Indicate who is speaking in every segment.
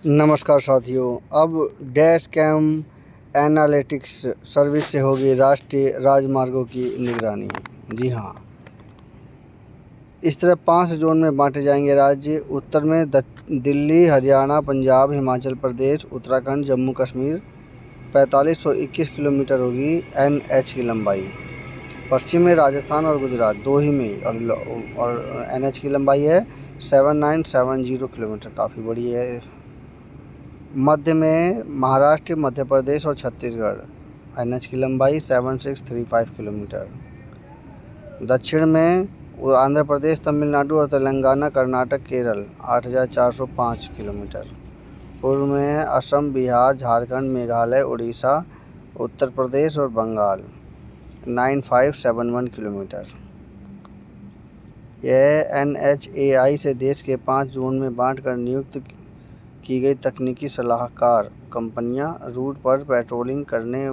Speaker 1: नमस्कार साथियों। अब डैश कैम एनालिटिक्स सर्विस से होगी राष्ट्रीय राजमार्गों की निगरानी। जी हाँ, इस तरह 5 जोन में बांटे जाएंगे राज्य। उत्तर में दिल्ली, हरियाणा, पंजाब, हिमाचल प्रदेश, उत्तराखंड, जम्मू कश्मीर। 4521 किलोमीटर होगी NH की लंबाई। पश्चिम में राजस्थान और गुजरात, दो ही में, और NH की लंबाई है 7970 किलोमीटर, काफ़ी बड़ी है। मध्य में महाराष्ट्र, मध्य प्रदेश और छत्तीसगढ़, NH की लंबाई 7635 किलोमीटर। दक्षिण में आंध्र प्रदेश, तमिलनाडु और तेलंगाना, कर्नाटक, केरल, 8405 किलोमीटर। पूर्व में असम, बिहार, झारखंड, मेघालय, उड़ीसा, उत्तर प्रदेश और बंगाल, 9571 किलोमीटर। यह NHAI से देश के 5 जोन में बांटकर नियुक्त की गई तकनीकी सलाहकार कंपनियां रूट पर पेट्रोलिंग करने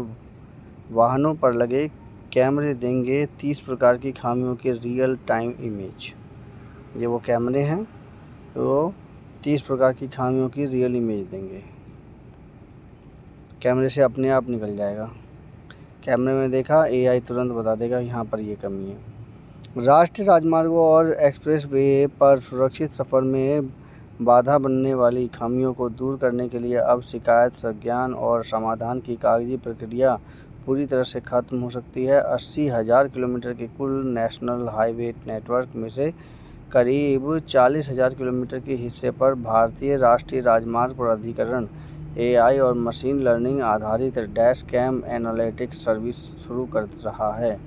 Speaker 1: वाहनों पर लगे कैमरे देंगे 30 प्रकार की खामियों के रियल टाइम इमेज। ये वो कैमरे हैं, तो 30 प्रकार की खामियों की रियल इमेज देंगे। कैमरे से अपने आप निकल जाएगा। कैमरे में देखा, AI तुरंत बता देगा यहाँ पर ये कमी है। राष्ट्रीय राजमार्गों और एक्सप्रेस वे पर सुरक्षित सफ़र में बाधा बनने वाली खामियों को दूर करने के लिए अब शिकायत, संज्ञान और समाधान की कागजी प्रक्रिया पूरी तरह से खत्म हो सकती है। 80,000 किलोमीटर के कुल नेशनल हाईवे नेटवर्क में से करीब 40,000 किलोमीटर के हिस्से पर भारतीय राष्ट्रीय राजमार्ग प्राधिकरण AI और मशीन लर्निंग आधारित डैश कैम एनालिटिक्स सर्विस शुरू कर रहा है।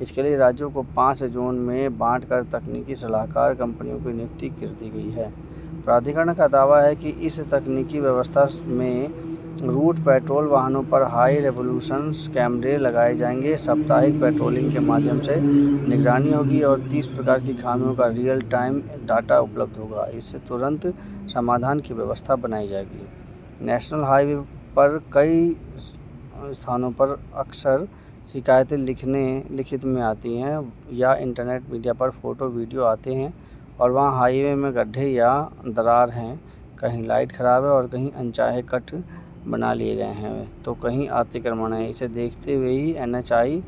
Speaker 1: इसके लिए राज्यों को 5 जोन में बांटकर तकनीकी सलाहकार कंपनियों की नियुक्ति कर दी गई है। प्राधिकरण का दावा है कि इस तकनीकी व्यवस्था में रूट पेट्रोल वाहनों पर हाई रेजोल्यूशन कैमरे लगाए जाएंगे, साप्ताहिक पेट्रोलिंग के माध्यम से निगरानी होगी और 30 प्रकार की खामियों का रियल टाइम डाटा उपलब्ध होगा। इससे तुरंत समाधान की व्यवस्था बनाई जाएगी। नेशनल हाईवे पर कई स्थानों पर अक्सर शिकायतें लिखित में आती हैं या इंटरनेट मीडिया पर फोटो वीडियो आते हैं और वहाँ हाईवे में गड्ढे या दरार हैं, कहीं लाइट ख़राब है और कहीं अनचाहे कट बना लिए गए हैं, तो कहीं अतिक्रमण है। इसे देखते हुए ही NHAI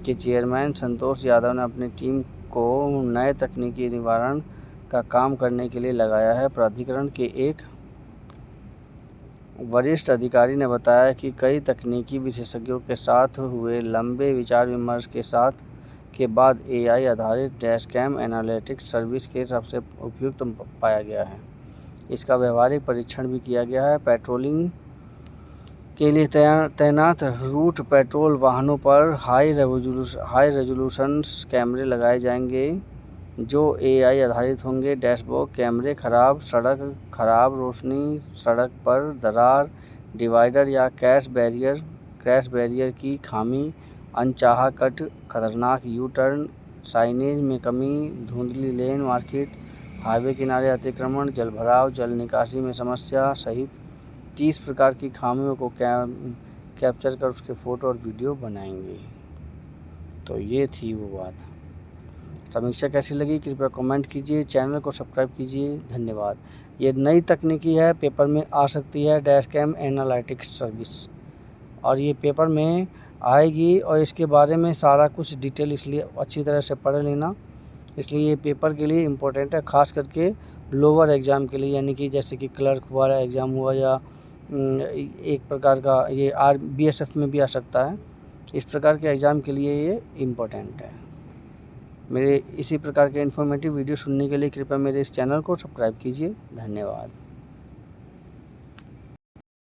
Speaker 1: के चेयरमैन संतोष यादव ने अपनी टीम को नए तकनीकी निवारण का काम करने के लिए लगाया है। प्राधिकरण के एक वरिष्ठ अधिकारी ने बताया कि कई तकनीकी विशेषज्ञों के साथ हुए लंबे विचार विमर्श के बाद AI आधारित डैश कैम एनालिटिक्स सर्विस के सबसे उपयुक्त पाया गया है। इसका व्यावहारिक परीक्षण भी किया गया है। पेट्रोलिंग के लिए तैनात रूट पेट्रोल वाहनों पर हाई रेजोल्यूशन कैमरे लगाए जाएंगे जो AI आधारित होंगे। डैशबोर्ड कैमरे खराब रोशनी, सड़क पर दरार, डिवाइडर या क्रैश बैरियर की खामी, अनचाहा कट, खतरनाक U-टर्न, साइनेज में कमी, धुंधली लेन मार्किट, हाईवे किनारे अतिक्रमण, जलभराव, जल निकासी में समस्या सहित 30 प्रकार की खामियों को कैप्चर कर उसके फ़ोटो और वीडियो बनाएंगे। तो ये थी वो बात। समीक्षा कैसी लगी कृपया कमेंट कीजिए, चैनल को सब्सक्राइब कीजिए। धन्यवाद। ये नई तकनीकी है, पेपर में आ सकती है डैश कैम एनालिटिक्स सर्विस, और ये पेपर में आएगी और इसके बारे में सारा कुछ डिटेल इसलिए अच्छी तरह से पढ़ लेना, इसलिए ये पेपर के लिए इम्पोर्टेंट है, ख़ास करके लोअर एग्ज़ाम के लिए, यानी कि जैसे कि क्लर्क वाला एग्ज़ाम हुआ या एक प्रकार का ये BSF में भी आ सकता है। इस प्रकार के एग्ज़ाम के लिए ये इम्पोर्टेंट है। मेरे इसी प्रकार के इन्फॉर्मेटिव वीडियो सुनने के लिए कृपया मेरे इस चैनल को सब्सक्राइब कीजिए। धन्यवाद।